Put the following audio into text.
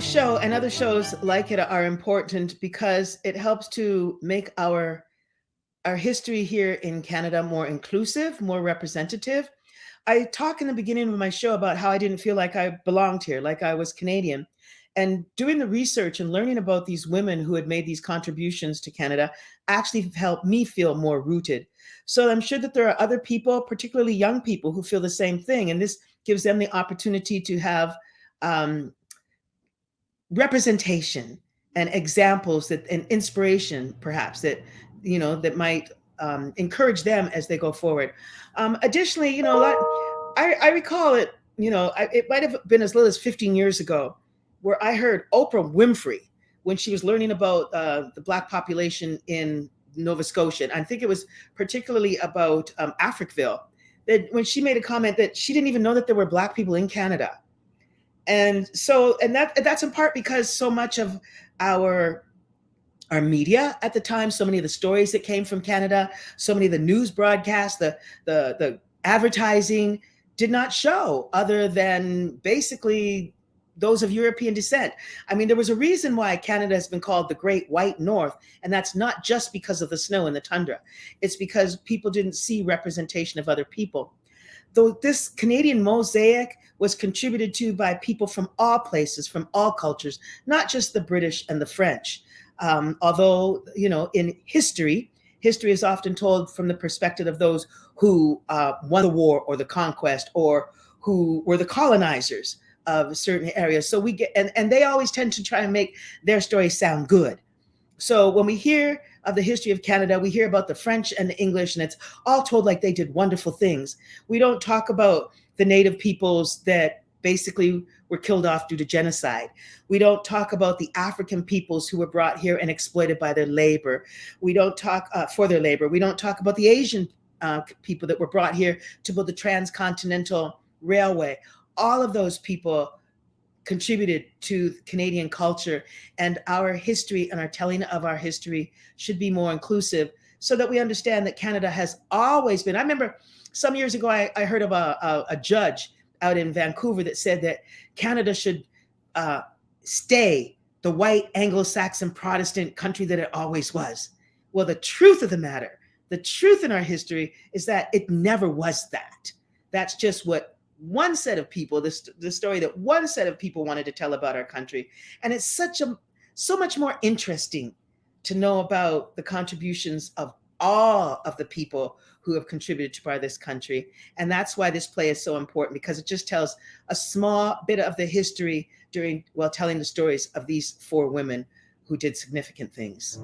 show and other shows like it are important because it helps to make our history here in Canada more inclusive, more representative. I talk in the beginning of my show about how I didn't feel like I belonged here, like I was Canadian. And doing the research and learning about these women who had made these contributions to Canada actually helped me feel more rooted. So I'm sure that there are other people, particularly young people, who feel the same thing. And this gives them the opportunity to have um, representation and examples that and inspiration perhaps that that might encourage them as they go forward. Additionally, I recall it, it might have been as little as 15 years ago where I heard Oprah Winfrey when she was learning about the Black population in Nova Scotia. I think it was particularly about Africville, that when she made a comment that she didn't even know that there were Black people in Canada. And that's in part because so much of our our media at the time, so many of the stories that came from Canada, so many of the news broadcasts, the advertising did not show other than basically those of European descent. I mean, there was a reason why Canada has been called the Great White North, and that's not just because of the snow and the tundra. It's because people didn't see representation of other people. Though this Canadian mosaic was contributed to by people from all places, from all cultures, not just the British and the French. Although, in history is often told from the perspective of those who won the war or the conquest or who were the colonizers of certain areas. So we get, and they always tend to try and make their stories sound good. So when we hear of the history of Canada, we hear about the French and the English, and it's all told like they did wonderful things. We don't talk about the native peoples that basically were killed off due to genocide. We don't talk about the African peoples who were brought here and exploited by their labor. We don't talk for their labor. We don't talk about the Asian people that were brought here to build the transcontinental railway. All of those people contributed to Canadian culture, and our history and our telling of our history should be more inclusive so that we understand that Canada has always been. I remember some years ago, I heard of a judge out in Vancouver that said that Canada should stay the white Anglo-Saxon Protestant country that it always was. Well, the truth of the matter, the truth in our history is that it never was that. That's just what one set of people, the story that one set of people wanted to tell about our country. And it's so much more interesting to know about the contributions of all of the people who have contributed to this country. And that's why this play is so important, because it just tells a small bit of the history while telling the stories of these four women who did significant things.